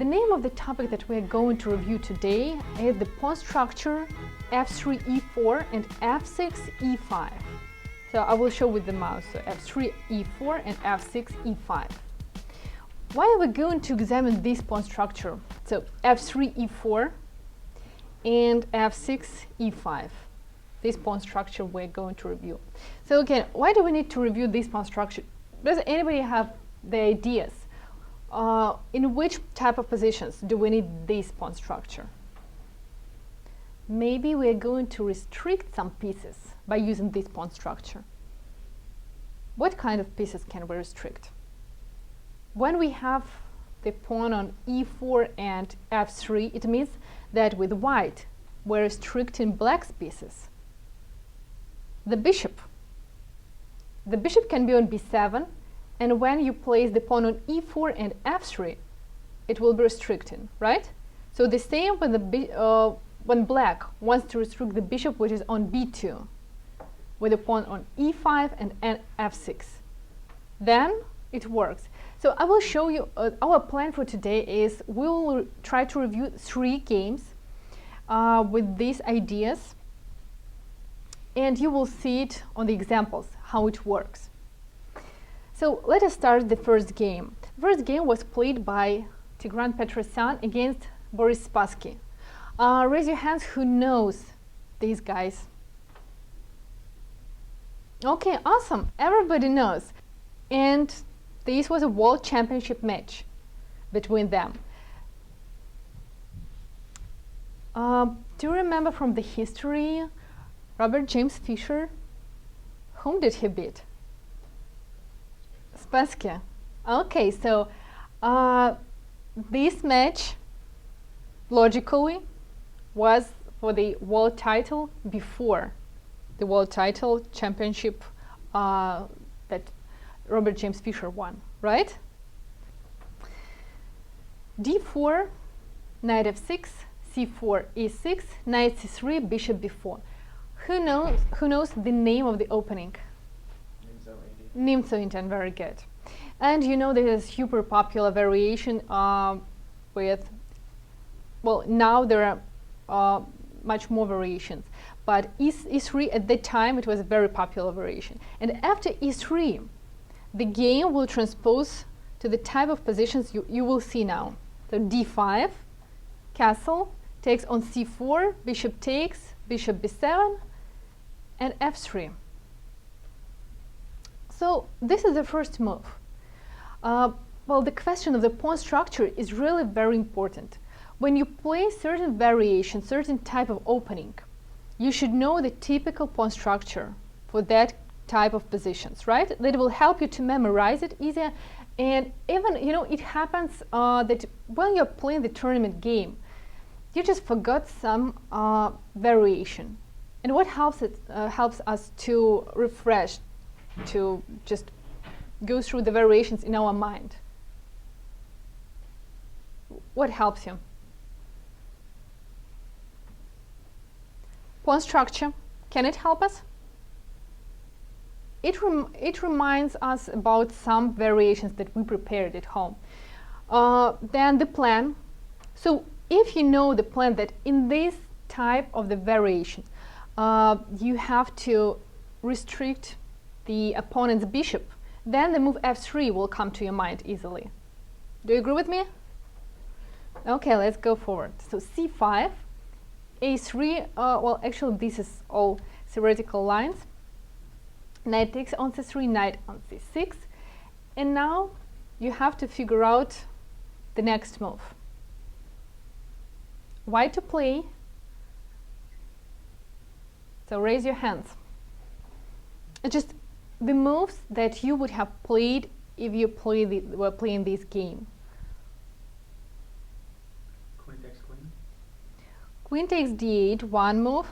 The name of the topic that we are going to review today is the pawn structure f3-e4 and f6-e5. So I will show with the mouse, so f3-e4 and f6-e5. Why are we going to examine this pawn structure? So f3-e4 and f6-e5. This pawn structure we're going to review. So again, why do we need to review this pawn structure? Does anybody have the ideas? In which type of positions do we need this pawn structure? Maybe we're going to restrict some pieces by using this pawn structure. What kind of pieces can we restrict? When we have the pawn on e4 and f3, it means that with white, we're restricting black's pieces. The bishop. The bishop can be on b7, and when you place the pawn on e4 and f3, it will be restricting, right? So the same when black wants to restrict the bishop, which is on b2, with the pawn on e5 and f6. Then it works. So I will show you, our plan for today is we will try to review 3 games with these ideas, and you will see it on the examples, how it works. So let us start the first game. The first game was played by Tigran Petrosian against Boris Spassky. Raise your hands who knows these guys. Okay, awesome, everybody knows. And this was a world championship match between them. Do you remember from the history Robert James Fischer? Whom did he beat? Spassky. Okay, so this match logically was for the world title before the world title championship that Robert James Fischer won, right? d4, knight f6, c4, e6, knight c3, bishop b4. Who knows the name of the opening? Nimzo Indian, very good. And you know there is a super popular variation with, well, now there are much more variations, but e3 at that time it was a very popular variation. And after e3, the game will transpose to the type of positions you will see now. So d5, castle, takes on c4, bishop takes, bishop b7, and f3. So this is the first move. Well, the question of the pawn structure is really very important. When you play certain variation, certain type of opening, you should know the typical pawn structure for that type of positions, right? That will help you to memorize it easier. And even, you know, it happens that when you're playing the tournament game, you just forgot some variation. And what helps us to refresh, to just go through the variations in our mind? What helps you? Pawn structure, can it help us? It reminds us about some variations that we prepared at home. Then the plan. So if you know the plan that in this type of the variation, you have to restrict the opponent's bishop, then the move f3 will come to your mind easily. Do you agree with me? Okay, let's go forward. So c5, a3, well, actually this is all theoretical lines. Knight takes on c3, knight on c6, and now you have to figure out the next move. White to play. So raise your hands. It's just the moves that you would have played if you were playing this game. Queen takes queen. Queen takes d8, one move.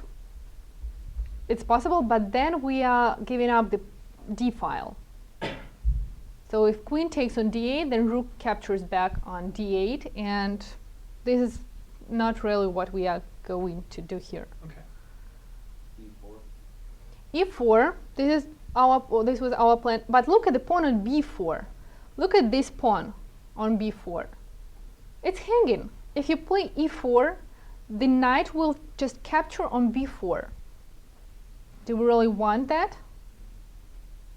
It's possible, but then we are giving up the d file. So if queen takes on d8, then rook captures back on d8, and this is not really what we are going to do here. Okay. e4, this was our plan, but look at the pawn on b4. Look at this pawn on b4. It's hanging. If you play e4, the knight will just capture on b4. Do we really want that?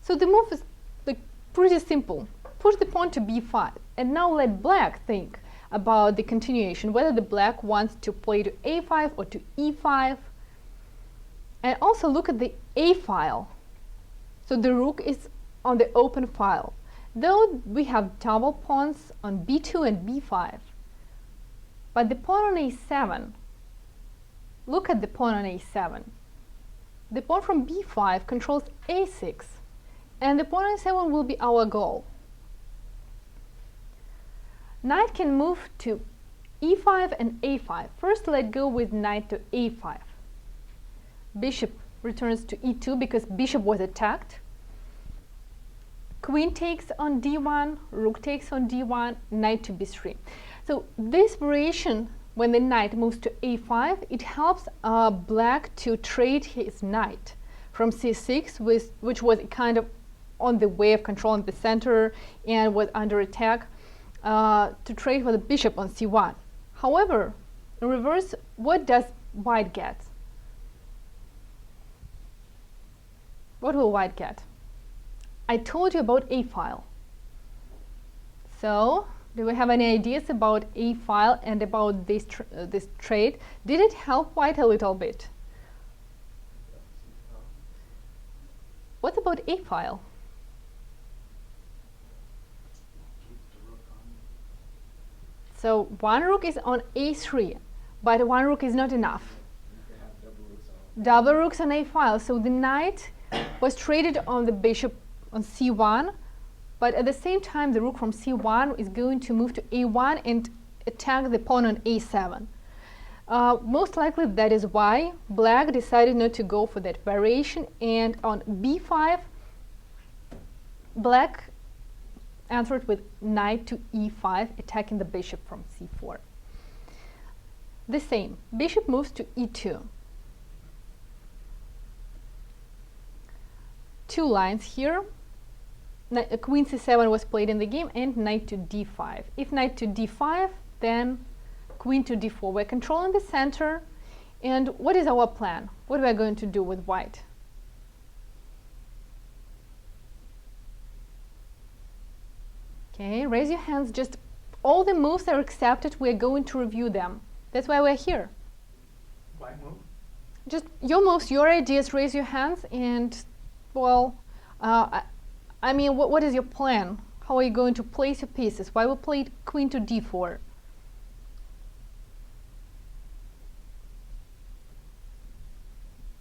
So the move is like pretty simple. Push the pawn to b5, and now let black think about the continuation, whether the black wants to play to a5 or to e5. And also look at the a file. So the rook is on the open file. Though we have double pawns on b2 and b5, but the pawn on a7, look at the pawn on a7. The pawn from b5 controls a6, and the pawn on a7 will be our goal. Knight can move to e5 and a5. First, let's go with knight to a5. Bishop returns to e2 because bishop was attacked. Queen takes on d1, rook takes on d1, knight to b3. So this variation, when the knight moves to a5, it helps black to trade his knight from c6, which was kind of on the way of controlling the center and was under attack, to trade for the bishop on c1. However, in reverse, what does white get? What will white get? I told you about a file. So, do we have any ideas about a file and about this trade? Did it help white a little bit? What about a file? So one rook is on a3, but one rook is not enough. Double rooks on a file. So the knight was traded on the bishop on c1, but at the same time the rook from c1 is going to move to a1 and attack the pawn on a7. Most likely that is why black decided not to go for that variation, and on b5 black answered with knight to e5, attacking the bishop from c4. The same, bishop moves to e2. Two lines here. Queen c7 was played in the game, and knight to d5. If knight to d5, then queen to d4. We're controlling the center, and what is our plan? What are we going to do with white? Okay, raise your hands. Just all the moves are accepted. We're going to review them. That's why we're here. Why move? Just your moves, your ideas. Raise your hands, and well, I mean, what is your plan? How are you going to place your pieces? Why we played queen to d4?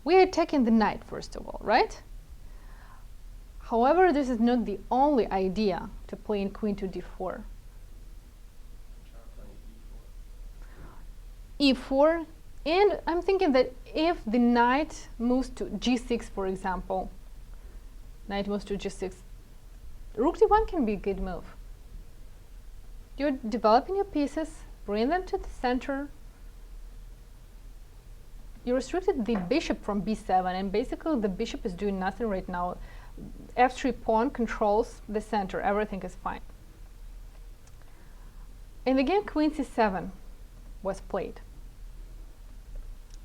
We are attacking the knight, first of all, right? However, this is not the only idea to play in queen to d4. e4, and I'm thinking that if the knight moves to g6, for example, knight moves to g6, rook d1 can be a good move. You're developing your pieces, bring them to the center. You restricted the bishop from b7, and basically the bishop is doing nothing right now. f3 pawn controls the center. Everything is fine. And again, queen c7 was played.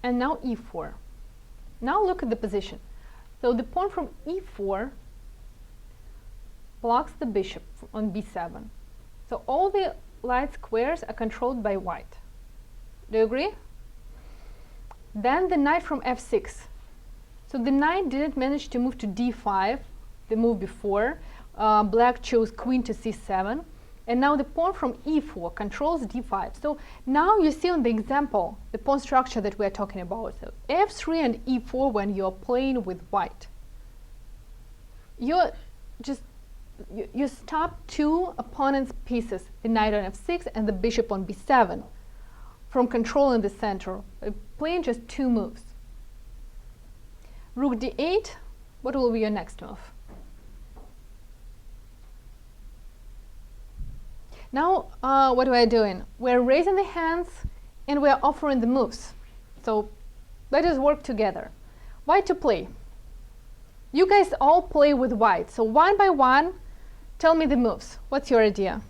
And now e4. Now look at the position. So the pawn from e4 blocks the bishop on b7. So all the light squares are controlled by white. Do you agree? Then the knight from f6. So the knight didn't manage to move to d5, the move before. Black chose queen to c7. And now the pawn from e4 controls d5. So now you see on the example the pawn structure that we're talking about. So f3 and e4 when you're playing with white. You stop two opponent's pieces, the knight on f6 and the bishop on b7, from controlling the center, playing just two moves. Rook d8, what will be your next move? Now, what we are doing? We're raising the hands and we're offering the moves. So let us work together. White to play. You guys all play with white. So one by one, tell me the moves. What's your idea?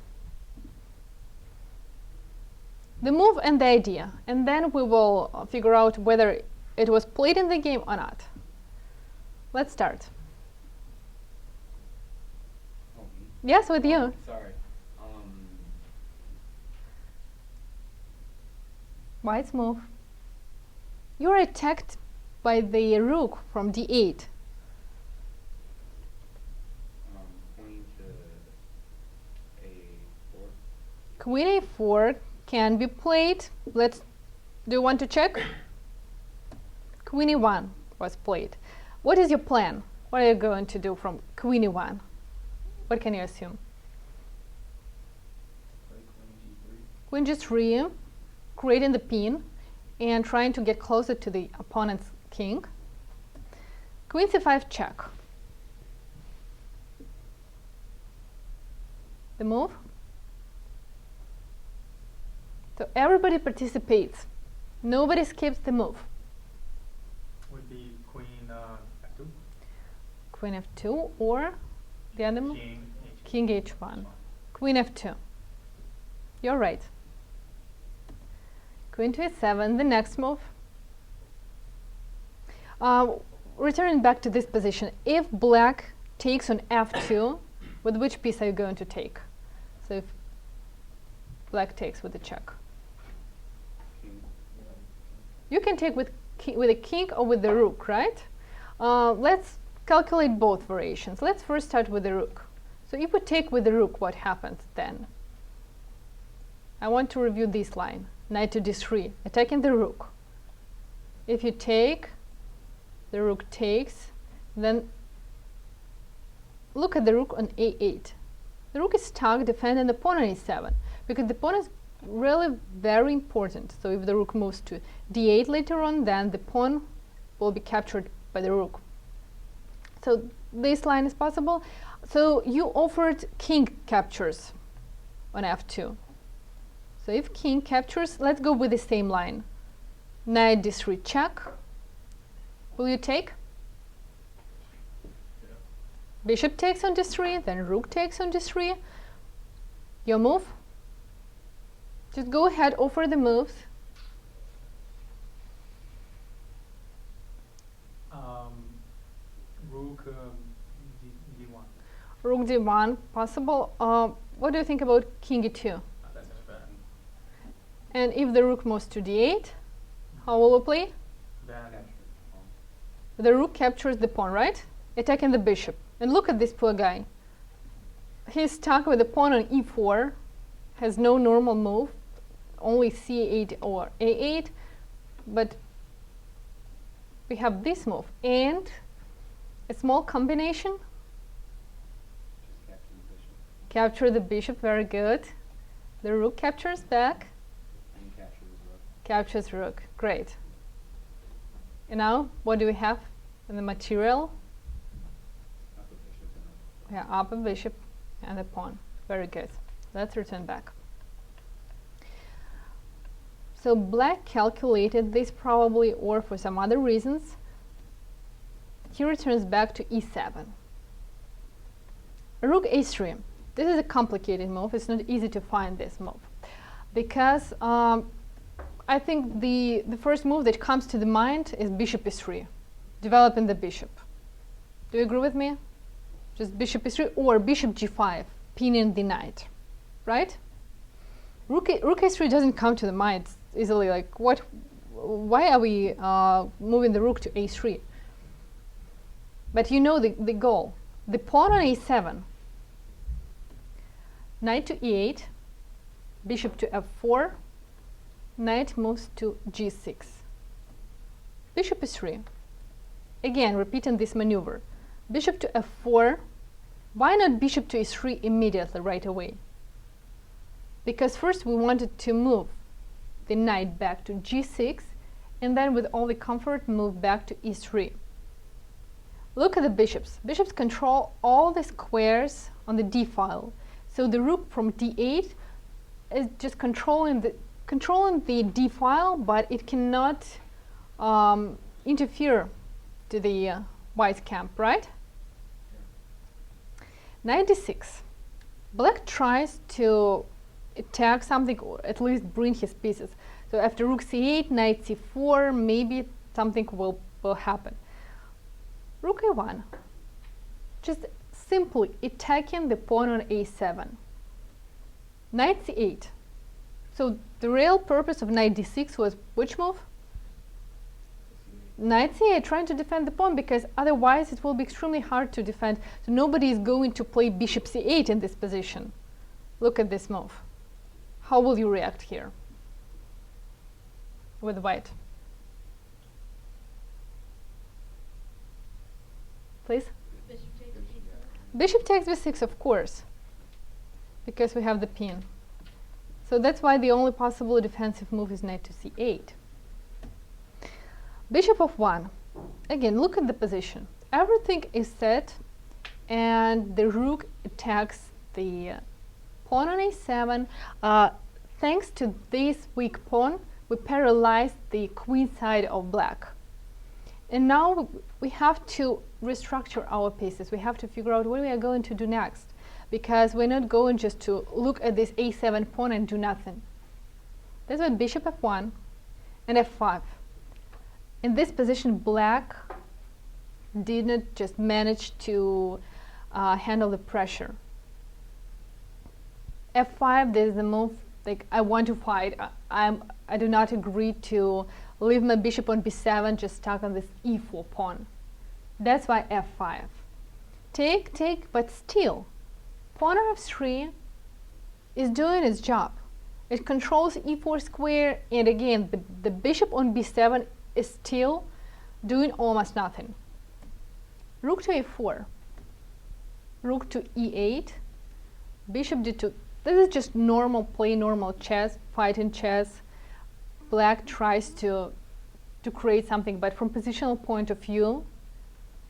The move and the idea, and then we will figure out whether it was played in the game or not. Let's start. Oh, me? Yes, with you. Oh, sorry. White's move. You're attacked by the rook from d8. Queen to a4. Queen a4 can be played. Do you want to check? Queen e1 was played. What is your plan? What are you going to do from Queen e1? What can you assume? Queen g3, creating the pin and trying to get closer to the opponent's king. Queen c5 check. The move. So everybody participates. Nobody skips the move. Would be Queen f2. Queen f2 or the other move? King h1. Queen f2. You're right. Queen to a7, the next move. Returning back to this position, if black takes on f2, with which piece are you going to take? So if black takes with the check. You can take with a king or with the rook, right? Let's calculate both variations. Let's first start with the rook. So if we take with the rook, what happens then? I want to review this line. Knight to d3, attacking the rook. If you take, the rook takes, then look at the rook on a8. The rook is stuck defending the pawn on a7, because the pawn is really very important. So if the rook moves to d8 later on, then the pawn will be captured by the rook. So this line is possible. So you offered king captures on f2. So if king captures, let's go with the same line. Knight d3 check. Will you take? Yeah. Bishop takes on d3, then rook takes on d3. Your move? Just go ahead, offer the moves. Rook d1. Rook d1, possible. What do you think about king e2? That's bad. And if the rook moves to d8, how will we play? Bad. The rook captures the pawn, right? Attacking the bishop. And look at this poor guy. He's stuck with the pawn on e4, has no normal move, only c8 or a8, but we have this move and a small combination. Just capture the bishop. Capture the bishop, very good. The rook captures back. And capture the rook. Captures rook, great. And now, what do we have in the material? Up a bishop and Yeah, up a bishop and a pawn. Very good. Let's return back. So black calculated this probably, or for some other reasons. He returns back to e7. Rook a3. This is a complicated move. It's not easy to find this move. Because I think the first move that comes to the mind is bishop e3. Developing the bishop. Do you agree with me? Just bishop e3 or bishop g5, pinning the knight. Right? Rook a3 doesn't come to the mind easily, like why are we moving the rook to a3? But you know the goal. The pawn on a7, knight to e8, bishop to f4, knight moves to g6. Bishop e3. Again, repeating this maneuver. Bishop to f4. Why not bishop to e3 immediately, right away? Because first we wanted to move the knight back to g6, and then with all the comfort move back to e3. Look at the bishops. Bishops control all the squares on the d file. So the rook from d8 is just controlling the d file, but it cannot interfere to the white camp, right? Knight d6. Black tries to attack something or at least bring his pieces. So after rook c8, knight c4, maybe something will happen. Rook a1, just simply attacking the pawn on a7. Knight c8. So the real purpose of knight d6 was which move? Knight c8, trying to defend the pawn, because otherwise it will be extremely hard to defend. So nobody is going to play bishop c8 in this position. Look at this move. How will you react here with white? Please? Bishop takes b6, of course, because we have the pin. So that's why the only possible defensive move is knight to c8. Bishop of 1. Again, look at the position. Everything is set, and the rook attacks the pawn on a7. Thanks to this weak pawn, we paralyzed the queen side of black. And now we have to restructure our pieces. We have to figure out what we are going to do next, because we're not going just to look at this a7 pawn and do nothing. That's why bishop f1 and f5. In this position, black did not just manage to handle the pressure. f5, this is the move, like, I want to fight. I do not agree to leave my bishop on b7 just stuck on this e4 pawn. That's why f5. Take, but still, pawn on f3 is doing its job. It controls e4 square, and again, the bishop on b7 is still doing almost nothing. Rook to a4, rook to e8, bishop d2. This is just normal play, normal chess, fighting chess. Black tries to create something, but from positional point of view,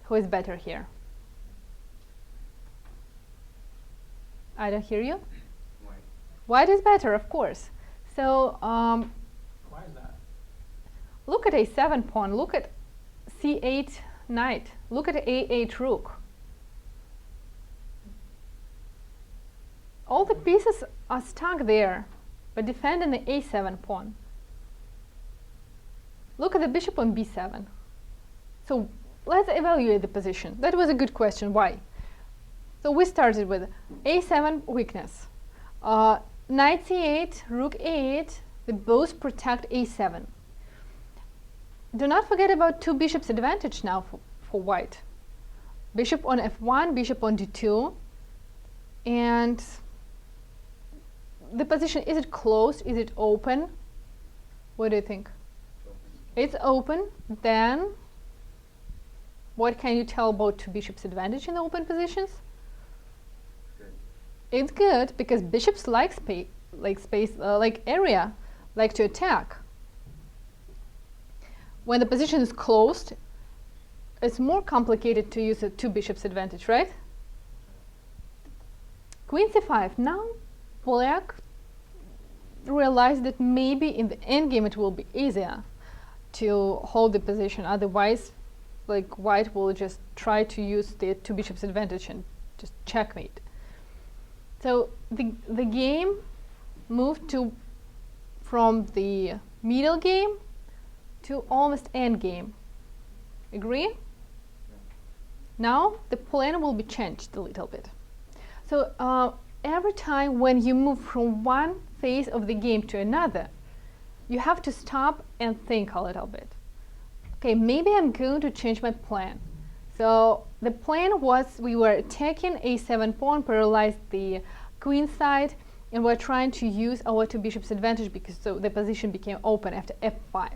who is better here? I don't hear you. White. White is better, of course. So Why is that? look at a7 pawn, look at c8 knight, look at a8 rook. All the pieces are stuck there, but defending the a7 pawn. Look at the bishop on b7. So let's evaluate the position. That was a good question. Why? So we started with a7 weakness. Knight c8, rook a8, they both protect a7. Do not forget about two bishops advantage now for white. Bishop on f1, bishop on d2. And the position, is it closed? Is it open? What do you think? It's open. Then what can you tell about two bishops advantage in the open positions? Good. It's good because bishops like area, like to attack. When the position is closed, it's more complicated to use a two bishops advantage, right? Queen c5. Now black realized that maybe in the endgame it will be easier to hold the position. Otherwise, like, white will just try to use the two bishops advantage and just checkmate. So the game moved from the middle game to almost end game. Agree? Yeah. Now the plan will be changed a little bit. So every time when you move from one phase of the game to another, you have to stop and think a little bit. Okay, maybe I'm going to change my plan. So the plan was we were attacking a7 pawn, paralyzed the queen side, and we're trying to use our two bishops advantage because so the position became open after f5.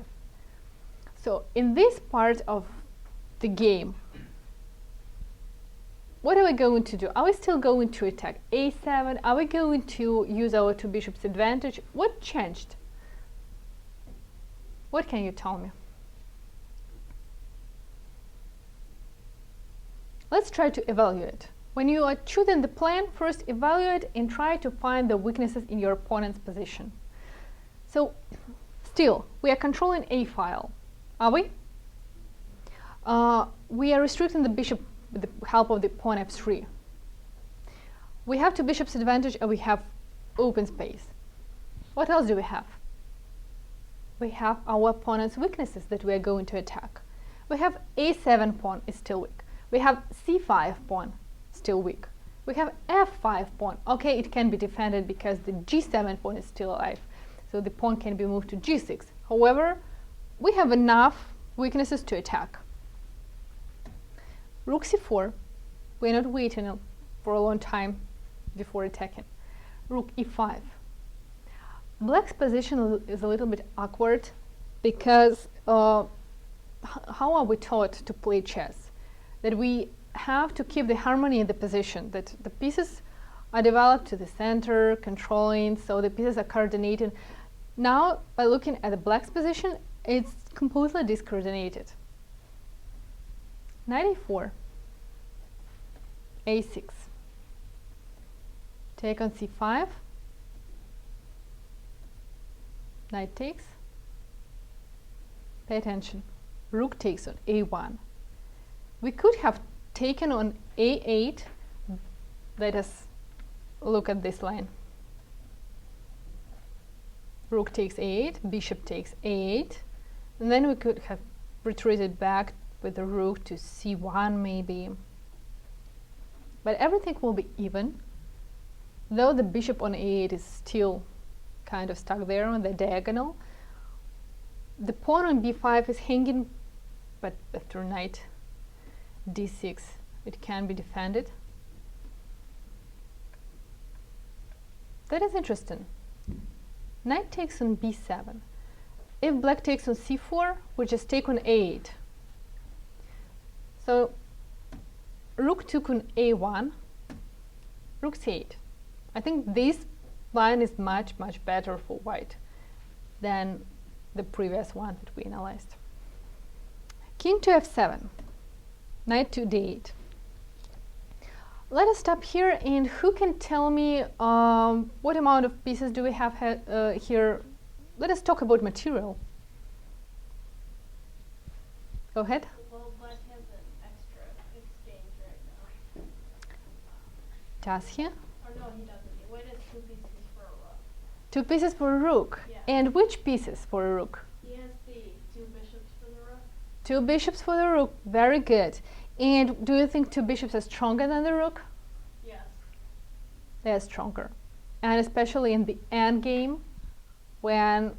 So in this part of the game, what are we going to do? Are we still going to attack a7? Are we going to use our two bishops advantage? What changed? What can you tell me? Let's try to evaluate. When you are choosing the plan, first evaluate and try to find the weaknesses in your opponent's position. So still, we are controlling a file. Are we? We are restricting the bishop with the help of the pawn f3. We have two bishops advantage and we have open space. What else do we have? We have our opponent's weaknesses that we are going to attack. We have a7 pawn is still weak. We have c5 pawn, still weak. We have f5 pawn. Okay, it can be defended because the g7 pawn is still alive. So the pawn can be moved to g6. However, we have enough weaknesses to attack. Rook c4. We're not waiting for a long time before attacking. Rook e5. Black's position is a little bit awkward because how are we taught to play chess? That we have to keep the harmony in the position, that the pieces are developed to the center, controlling, so the pieces are coordinated. Now, by looking at the black's position, it's completely discoordinated. Knight e4, a6, take on c5, knight takes, pay attention, rook takes on a1. We could have taken on a8. Let us look at this line. Rook takes a8, bishop takes a8, and then we could have retreated back with the rook to c1 maybe. But everything will be even, though the bishop on a8 is still kind of stuck there on the diagonal. The pawn on b5 is hanging, but after knight d6 it can be defended. That is interesting. Knight takes on b7. If black takes on c4, we just take on a8. So rook took on a1, rook c8. I think this line is much better for white than the previous one that we analyzed. King to f7, knight to d8. Let us stop here, and who can tell me what amount of pieces do we have here? Let us talk about material. Go ahead. Well, black has an extra exchange right now. Does he? Or no, he doesn't. White has 2 pieces for a rook. 2 pieces for a rook. Yeah. And which pieces for a rook? He has the 2 bishops for the rook. 2 bishops for the rook. Very good. And do you think 2 bishops are stronger than the rook? Yes. They are stronger. And especially in the endgame, when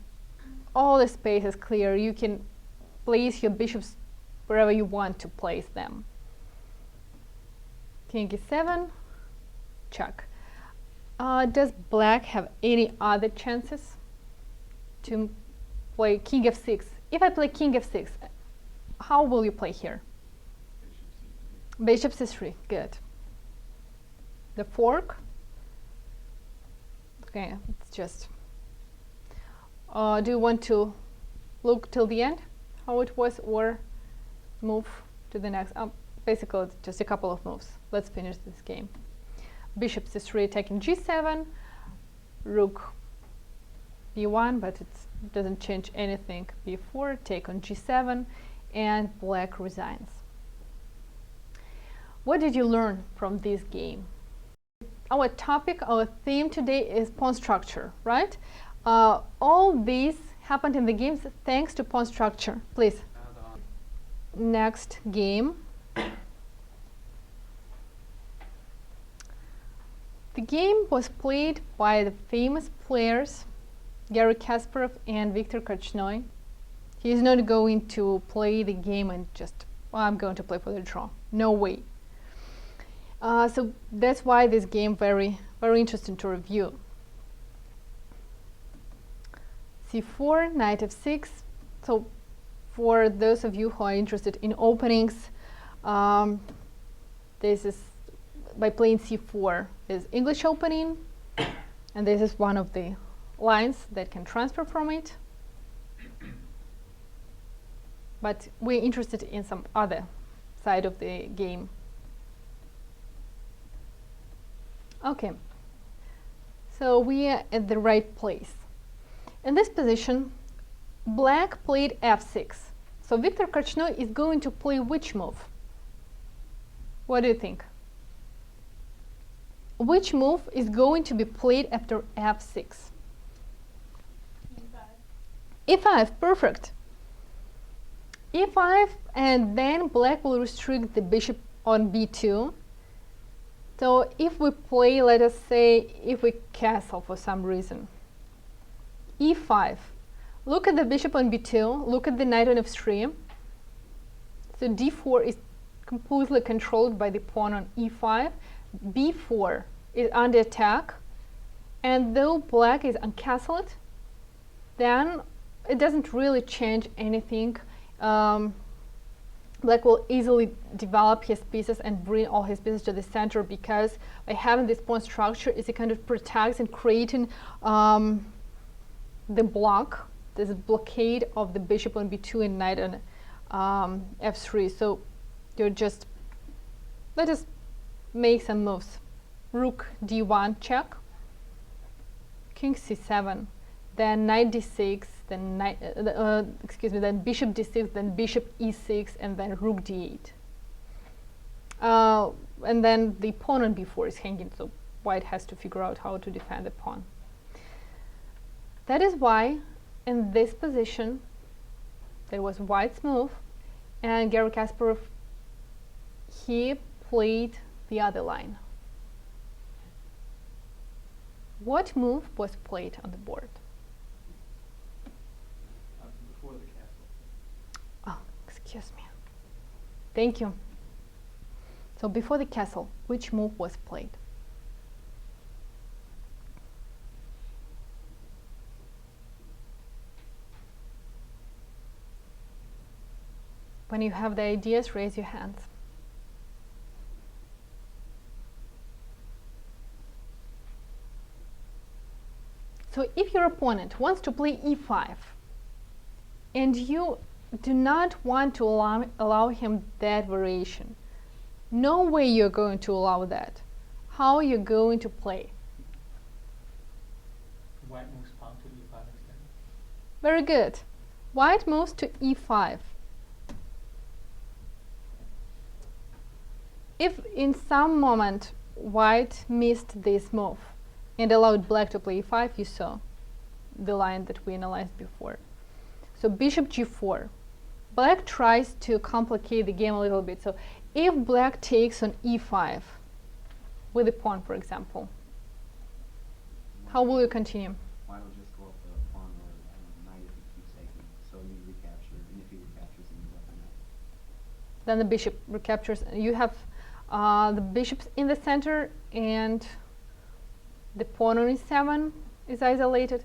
all the space is clear, you can place your bishops wherever you want to place them. King e7, check. Does black have any other chances to play king f6? If I play king f6, how will you play here? Bishop c3, good. The fork. Okay, it's just. Do you want to look till the end, how it was, or move to the next? Basically, just a couple of moves. Let's finish this game. Bishop c3 taking g7, rook b1, but it doesn't change anything. b4, take on g7, and black resigns. What did you learn from this game? Our topic, our theme today is pawn structure, right? All these happened in the games thanks to pawn structure. Please. Next game. The game was played by the famous players Garry Kasparov and Viktor Korchnoi. He is not going to play the game and just, well, I'm going to play for the draw. No way. So that's why this game very interesting to review. c4, knight f6. So for those of you who are interested in openings, this is by playing c4 is English opening, and this is one of the lines that can transfer from it. But we're interested in some other side of the game. Okay, so we are at the right place. In this position, black played f6. So Viktor Korchnoi is going to play which move? What do you think? Which move is going to be played after f6? e5, perfect. e5, and then black will restrict the bishop on b2. So if we play, let us say, if we castle for some reason, e5, look at the bishop on b2, look at the knight on f3. So d4 is completely controlled by the pawn on e5. b4 is under attack, and though black is uncastled, then it doesn't really change anything. Black will easily develop his pieces and bring all his pieces to the center, because by having this pawn structure, it kind of protects and creating the block, this blockade of the bishop on b2 and knight on f3. So you're just, let us make some moves. Rook d1 check, king c7, then knight d6, then knight, then bishop d6, then bishop e6, and then rook d8. And then the pawn on b4 is hanging, so white has to figure out how to defend the pawn. That is why in this position there was white's move, and Garry Kasparov, he played the other line. What move was played on the board? Before the castle. Oh, excuse me. Thank you. So before the castle, which move was played? When you have the ideas, raise your hands. So if your opponent wants to play e5, and you do not want to allow him that variation, no way you're going to allow that. How are you going to play? White moves pawn to e5 instead. Very good. White moves to e5. If in some moment white missed this move and allowed black to play e5, you saw the line that we analyzed before. So bishop g4. Black tries to complicate the game a little bit. So if black takes on e5 with a pawn, for example, how will you continue? White will just go up the pawn or knight if he keeps taking. So you recapture, and if he recaptures, then you go up the knight. Then the bishop recaptures. You have the bishops in the center, and the pawn on e7 is isolated.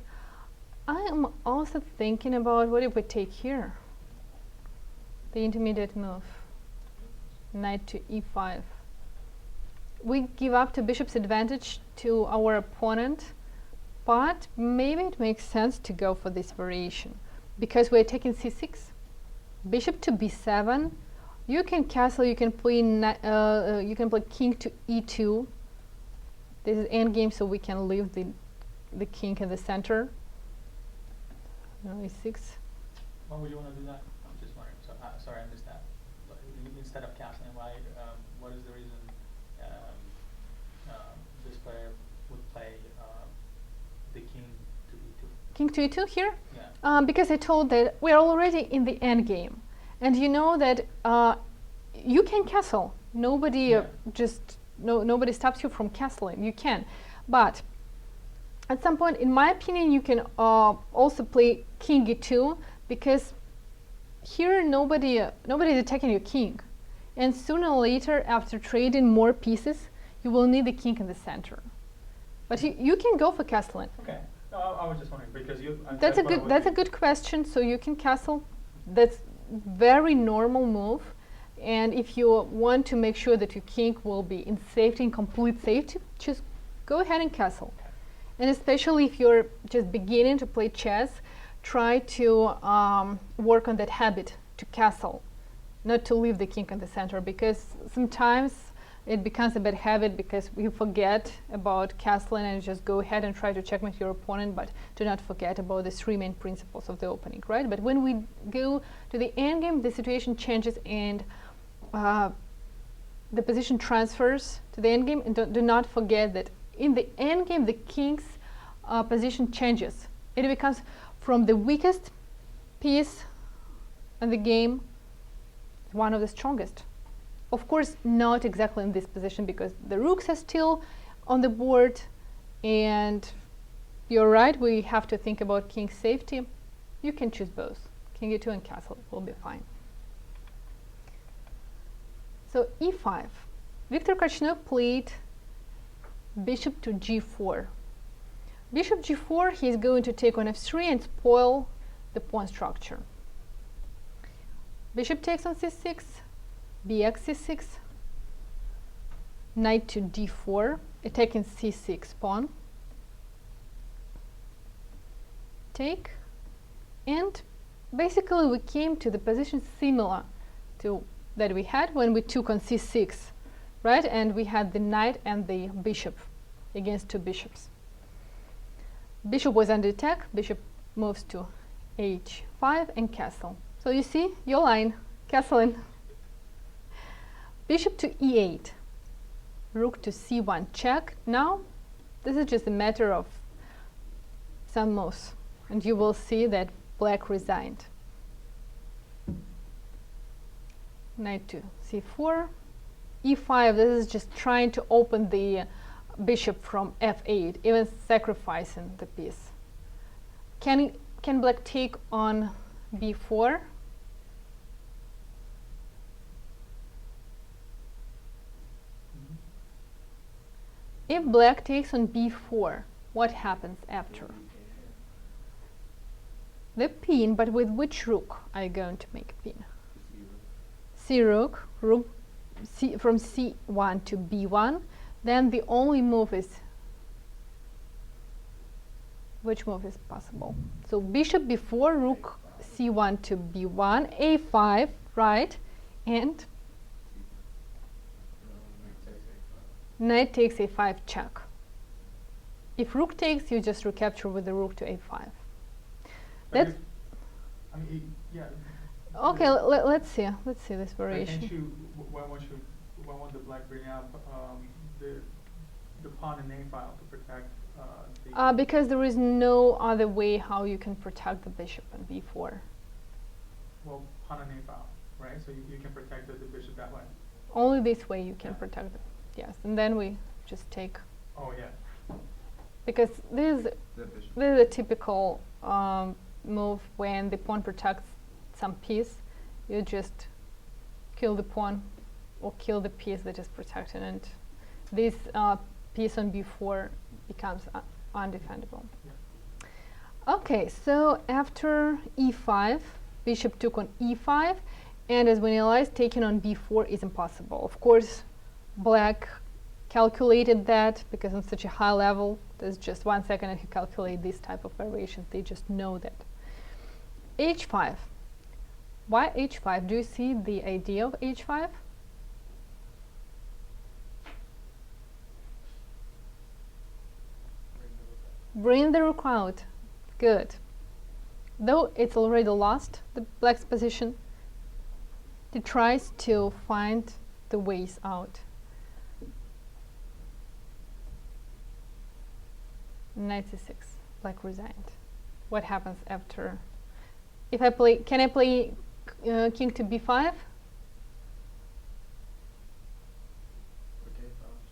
I am also thinking about, what if we take here? The intermediate move, knight to e5. We give up to bishop's advantage to our opponent, but maybe it makes sense to go for this variation, because we're taking c6, bishop to b7. You can castle, you can play king to e2. This is endgame, so we can leave the king in the center. No, e6. Why would you want to do that? I'm just wondering. So, sorry, I missed that. But instead of castling white, what is the reason this player would play the king to e2? King to e2 here? Yeah. Because I told that we're already in the endgame. And you know that you can castle. Nobody nobody stops you from castling. You can. But at some point, in my opinion, you can also play king e2, because here nobody is attacking your king. And sooner or later, after trading more pieces, you will need the king in the center. But you can go for castling. Okay. No, I was just wondering because you. That's a good question. So you can castle. That's very normal move. And if you want to make sure that your king will be in safety, in complete safety, just go ahead and castle. Okay. And especially if you're just beginning to play chess, try to work on that habit to castle, not to leave the king in the center, because sometimes it becomes a bad habit because you forget about castling and just go ahead and try to checkmate your opponent, but do not forget about the three main principles of the opening, right? But when we go to the endgame, the situation changes and the position transfers to the endgame. And do not forget that in the endgame, the king's position changes. It becomes from the weakest piece in the game is one of the strongest. Of course, not exactly in this position because the rooks are still on the board, and you're right, we have to think about king's safety. You can choose both. King e2 and castle will be fine. So e5. Viktor Korchnoi played bishop to g4. Bishop g4, he's going to take on f3 and spoil the pawn structure. Bishop takes on c6, bx c6, knight to d4, attacking c6 pawn. Take, and basically we came to the position similar to that we had when we took on c6, right? And we had the knight and the bishop against two bishops. Bishop was under attack, bishop moves to h5 and castle. So you see, your line, castling. Bishop to e8, rook to c1 check. Now, this is just a matter of some moves, and you will see that black resigned. Knight to c4, e5, this is just trying to open the bishop from f8, even sacrificing the piece. Can black take on b4? If black takes on b4, what happens after? The pin, but with which rook are you going to make a pin? C rook, from c1 to b1. Then the only move is, which move is possible? So bishop b4, rook c1 to b1, a5, right? And knight takes a5 check. If rook takes, you just recapture with the rook to a5. That's I mean, yeah. okay. Let's see this variation. Can't you, why won't the black bring up the pawn in a file to protect the? Because there is no other way how you can protect the bishop on b4. Well, pawn in a file, right? So you can protect the bishop that way. Only this way you can protect it. Yes, and then we just take. Oh yeah. Because this is a typical move when the pawn protects some piece. You just kill the pawn or kill the piece that is protected, and this piece on b4 becomes undefendable. Yeah. Okay, so after e5, bishop took on e5, and as we realized, taking on b4 is impossible. Of course, black calculated that because on such a high level, there's just 1 second and he calculate this type of variations. They just know that. h5. Why h5? Do you see the idea of h5? Bring the rook out. Good. Though it's already lost, the black's position, he tries to find the ways out. Knight c6, black resigned. What happens after? If I play, can I play king to b5?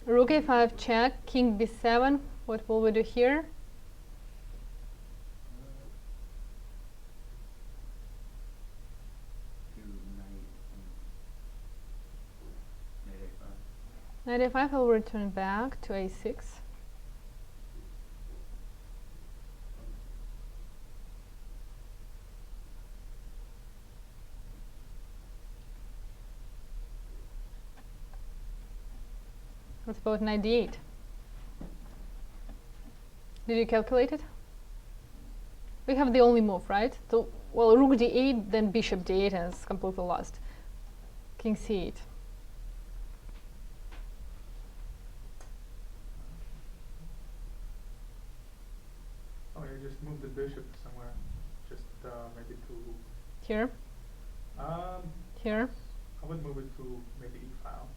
Rook a5 check, king b7. What will we do here? Knight a5, I'll return back to a6. What about knight d8? Did you calculate it? We have the only move, right? So, well, rook d8, then bishop d8, and it's completely lost. King c8. Oh, you just move the bishop somewhere, just maybe to. Here. Here. I would move it to maybe e-file.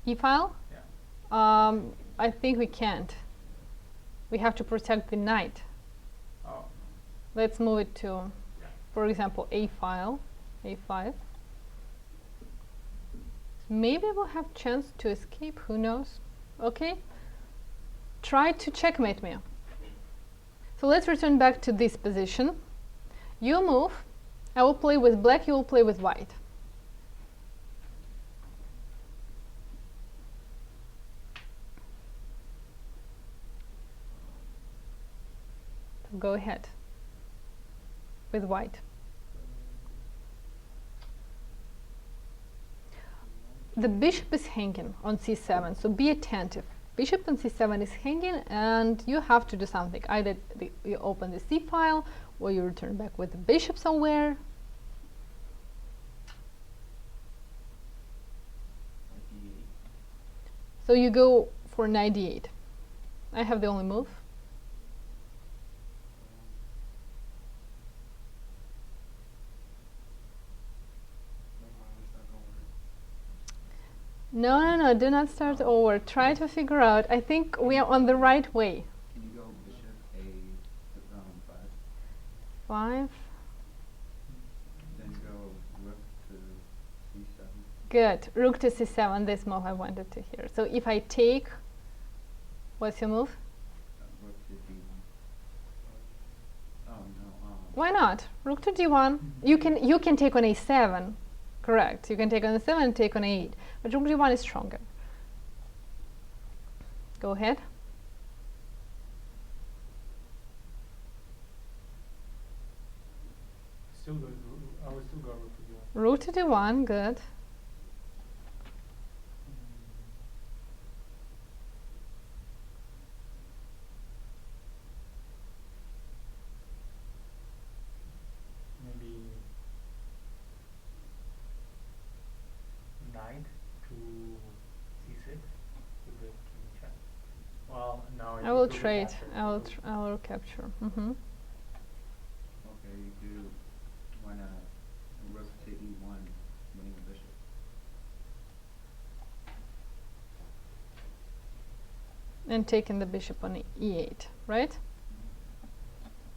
E-file? Yeah. I think we can't. We have to protect the knight. Oh. Let's move it to for example, a5. Maybe we'll have chance to escape, who knows? Okay, try to checkmate me. So let's return back to this position. You move, I will play with black, you will play with white. So go ahead with white. The bishop is hanging on c7, so be attentive. Bishop on c7 is hanging, and you have to do something. Either you open the c file, or you return back with the bishop somewhere. So you go for knight d8. I have the only move. No, do not start over. Try to figure out. I think we are on the right way. Can you go bishop a 5? 5. Then go rook to c7. Good. Rook to c7, this move I wanted to hear. So if I take, what's your move? Rook to d1. Oh no. Why not? Rook to d1. You can take on a7. Correct. You can take on a7 and take on a8. But rook d1 is stronger. Go ahead. Still good. I would still go rook to d1. Rook to d1, good. Maybe knight to c6 with the king check. Well, no. I will trade. I will capture. Okay, you do want a rook to e1, winning the bishop. And taking the bishop on e8, right?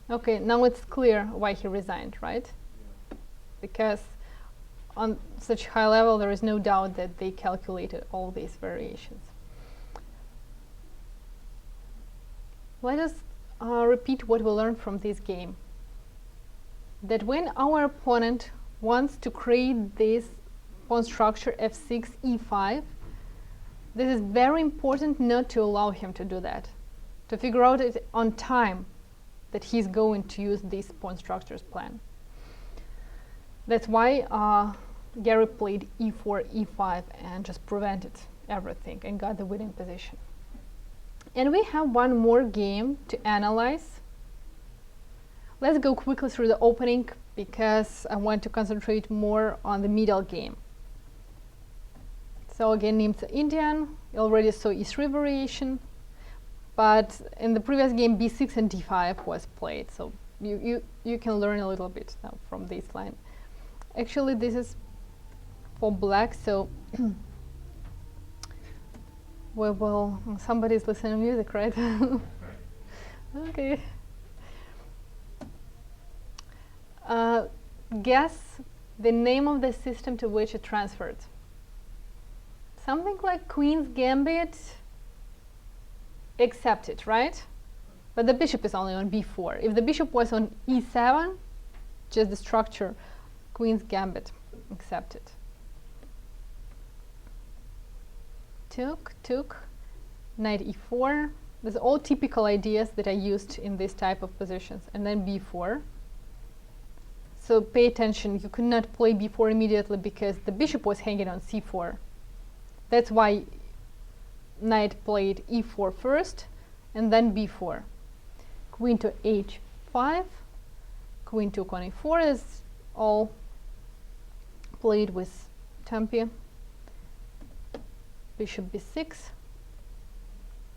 Okay, now it's clear why he resigned, right? Yeah. Because on such high level, there is no doubt that they calculated all these variations. Let us repeat what we learned from this game. That when our opponent wants to create this pawn structure f3-e4, this is very important not to allow him to do that. To figure out it on time that he's going to use this pawn structures plan. That's why Gary played e4, e5 and just prevented everything and got the winning position. And we have one more game to analyze. Let's go quickly through the opening because I want to concentrate more on the middle game. So again, names are Indian. You already saw e3 variation, but in the previous game b6 and d5 was played. So you can learn a little bit now from this line. Actually, this is for black, so well, somebody's listening to music, right? Okay. Guess the name of the system to which it transferred. Something like Queen's Gambit, accepted, right? But the bishop is only on b4. If the bishop was on e7, just the structure, Queen's Gambit, accepted. Took, knight e4. These are all typical ideas that I used in this type of positions. And then b4. So pay attention, you could not play b4 immediately because the bishop was hanging on c4. That's why knight played e4 first, and then b4. Queen to h5, queen took on e4 is all played with tempi. Bishop b6,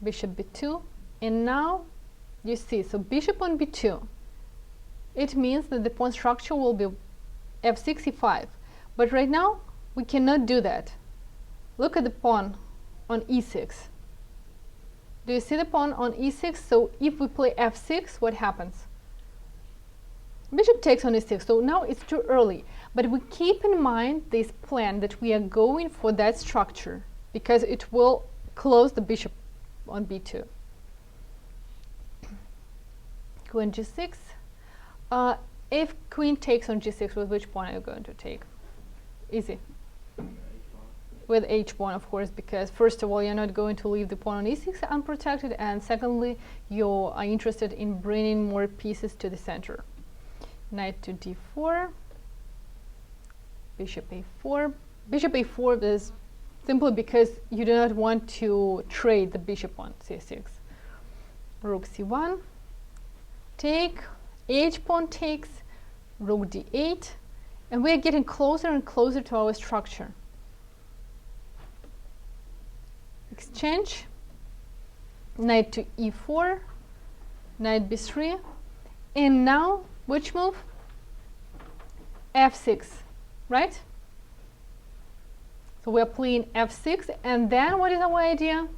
bishop b2, and now you see, so bishop on b2. It means that the pawn structure will be f6-e5. But right now, we cannot do that. Look at the pawn on e6. Do you see the pawn on e6? So if we play f6, what happens? Bishop takes on e6, so now it's too early. But we keep in mind this plan that we are going for that structure because it will close the bishop on b2. Queen g6. If queen takes on g6, with which pawn are you going to take? Easy. With h1, of course, because first of all, you're not going to leave the pawn on e6 unprotected, and secondly, you are interested in bringing more pieces to the center. Knight to d4, bishop a4. Bishop a4 is simply because you do not want to trade the bishop on c6. Rook c1, take, h-pawn takes, rook d8, and we are getting closer and closer to our structure. Exchange, knight to e4, knight b3, and now which move? f6, right? So we are playing f6, and then what is our idea?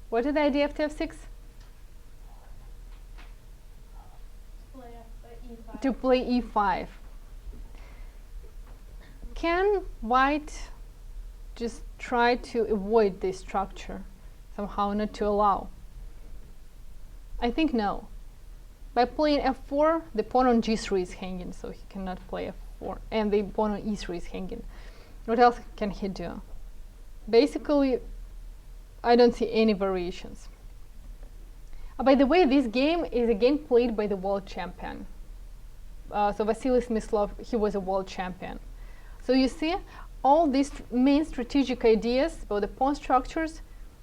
What is the idea after f6? To play e5. Can white just try to avoid this structure, somehow not to allow? I think no. By playing f4, the pawn on g3 is hanging, so he cannot play f4, and the pawn on e3 is hanging. What else can he do? Basically, I don't see any variations. By the way, this game is again played by the world champion. So Vasily Smyslov, he was a world champion. So you see, all these main strategic ideas about the pawn structures,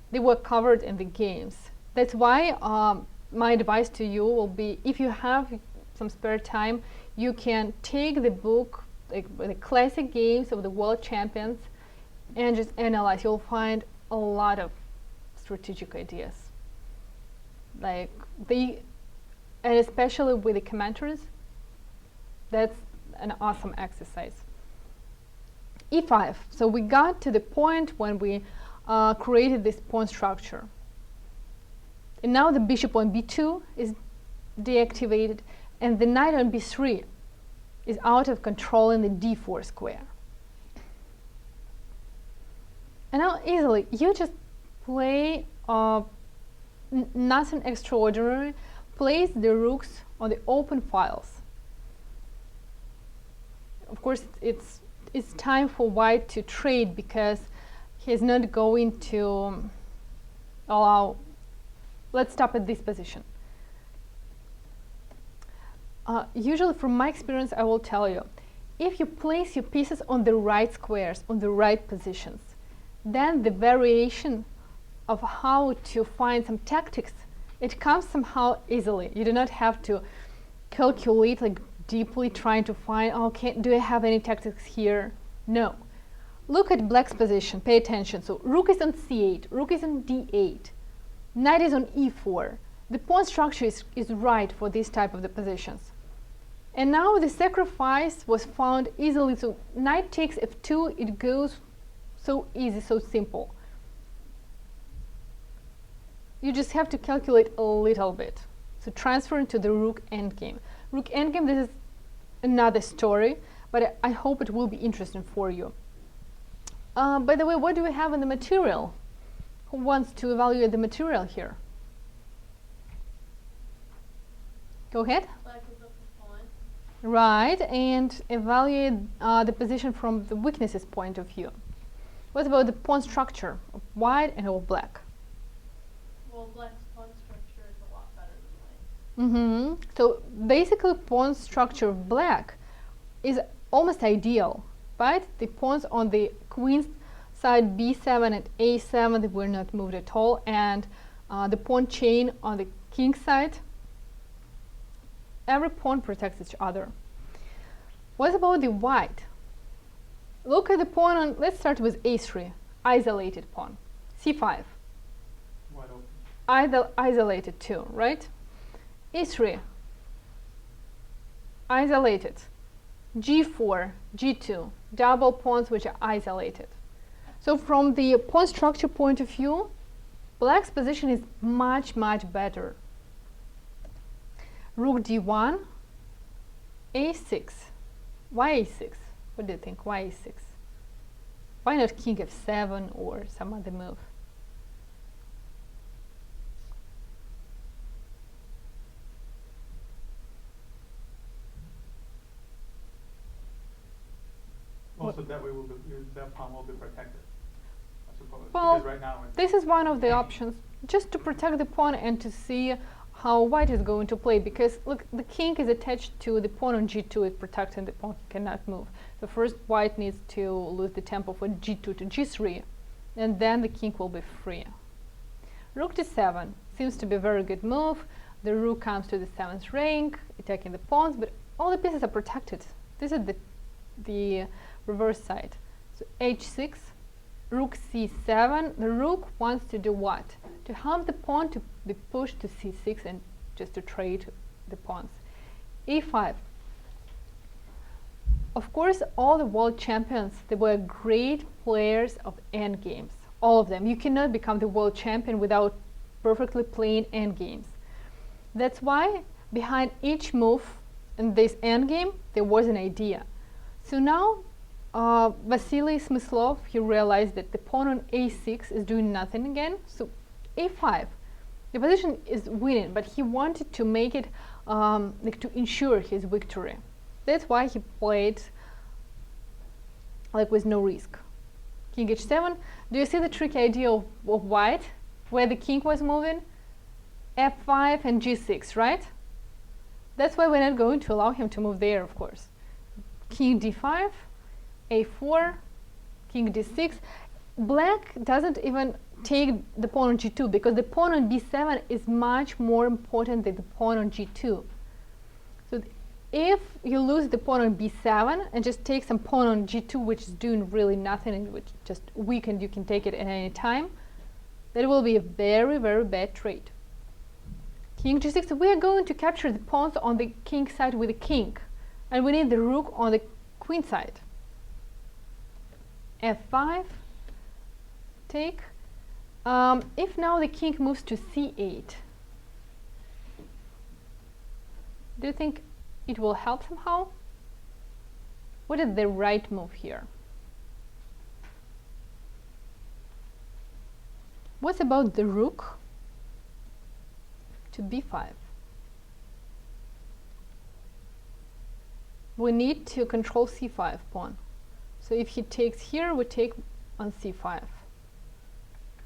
they were covered in the games. That's why my advice to you will be, if you have some spare time, you can take the book, like the classic games of the world champions, and just analyze. You'll find a lot of strategic ideas. And especially with the commentaries, that's an awesome exercise. e5. So we got to the point when we created this pawn structure. And now the bishop on b2 is deactivated, and the knight on b3 is out of control in the d4 square. And now easily, you just play nothing extraordinary, place the rooks on the open files. Of course, it's time for white to trade because he's not going to allow. Let's stop at this position. Usually, from my experience, I will tell you, if you place your pieces on the right squares, on the right positions, then the variation of how to find some tactics, it comes somehow easily. You do not have to calculate like deeply trying to find, okay, do I have any tactics here? No. Look at black's position, pay attention. So rook is on c8, rook is on d8, knight is on e4. The pawn structure is right for this type of the positions. And now the sacrifice was found easily. So knight takes f2, it goes so easy, so simple. You just have to calculate a little bit. So transferring to the rook endgame. Rook endgame, this is another story, but I hope it will be interesting for you. By the way, what do we have in the material? Who wants to evaluate the material here? Go ahead. Black is up the pawn. Right, and evaluate the position from the weaknesses point of view. What about the pawn structure of white and of black? Well, black's pawn structure is a lot better than white's. So basically, pawn structure of black is almost ideal, right? The pawns on the queen's side, b7 and a7, they were not moved at all, and the pawn chain on the king's side, every pawn protects each other. What about the white? Look at the pawn on, let's start with a3, isolated pawn, c5. Wide open. Isolated too, right? e3, isolated. g4, g2, double pawns which are isolated. So from the pawn structure point of view, black's position is much, much better. rook d1, a6. Why a6? What do you think? Why a6? Why not king f7 or some other move? Also, that way that pawn will be protected, I suppose. Well, because right now this is one of the options, just to protect the pawn and to see how white is going to play, because look, the king is attached to the pawn on g2, it's protecting the pawn, cannot move. So first white needs to lose the tempo from g2 to g3, and then the king will be free. Rook d7 seems to be a very good move. The rook comes to the 7th rank, attacking the pawns, but all the pieces are protected. This is the reverse side. So h6, rook c7. The rook wants to do what? To help the pawn to be pushed to c6 and just to trade the pawns. a5. Of course, all the world champions, they were great players of endgames. All of them. You cannot become the world champion without perfectly playing endgames. That's why behind each move in this endgame, there was an idea. So now, Vasily Smyslov, he realized that the pawn on a6 is doing nothing again. So a5, the position is winning, but he wanted to make it, like to ensure his victory. That's why he played like with no risk. King h7. Do you see the tricky idea of white, where the king was moving? f5 and g6, right? That's why we're not going to allow him to move there, of course. King d5, a4, king d6. Black doesn't even take the pawn on g2 because the pawn on b7 is much more important than the pawn on g2. So if you lose the pawn on b7 and just take some pawn on g2, which is doing really nothing and which just weakened, you can take it at any time, that will be a very, very bad trade. King g6, we are going to capture the pawns on the king side with the king, and we need the rook on the queen side. f5, take. If now the king moves to c8, do you think it will help somehow? What is the right move here? What about the rook to b5? We need to control c5 pawn. So if he takes here, we take on c5.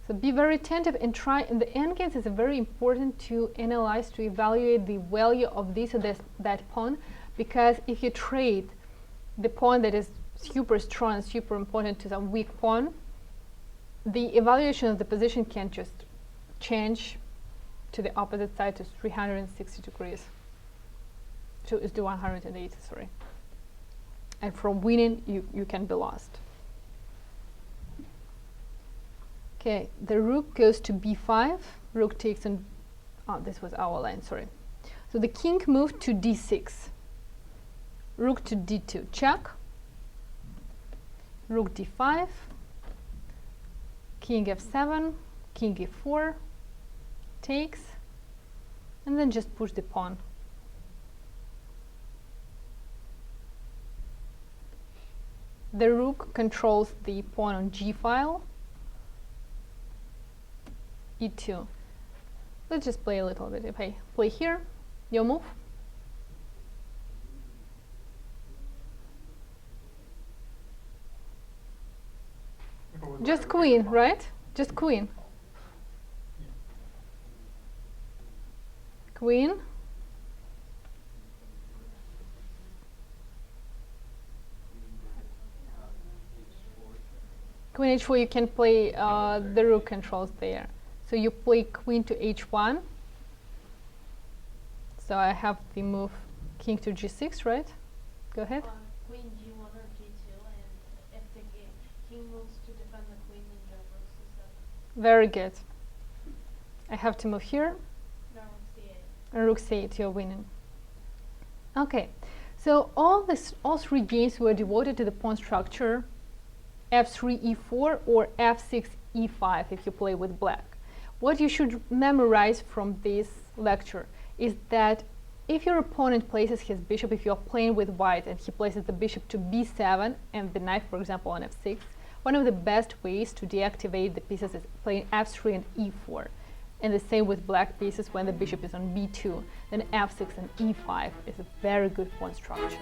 So be very attentive and try, in the endgames it's very important to analyze, to evaluate the value of this or that pawn, because if you trade the pawn that is super strong and super important to some weak pawn, the evaluation of the position can just change to the opposite side to 360 degrees. So it's the 180, sorry. And from winning, you can be lost. Okay, the rook goes to b5. Rook takes on, oh, this was our line, sorry. So the king moved to d6. Rook to d2, check. Rook d5. King f7, king e4, takes, and then just push the pawn. The rook controls the pawn on g file. e2. Let's just play a little bit. Okay, play here. Your move. Just queen, right? Just queen. Queen. Queen h4, you can play the rook controls there. So you play queen to h1. So I have the move king to g6, right? Go ahead. Queen g1 or g2, and if the king moves to defend the queen, then jump rook c7. Very good. I have to move here. No, rook c8. And rook c8, you're winning. Okay, so all three games were devoted to the pawn structure f3-e4 or f6-e5 if you play with black. What you should memorize from this lecture is that If your opponent places his bishop, if you're playing with white and he places the bishop to b7 and the knight, for example, on f6, one of the best ways to deactivate the pieces is playing f3 and e4. And the same with black pieces when the bishop is on b2. Then f6 and e5 is a very good pawn structure.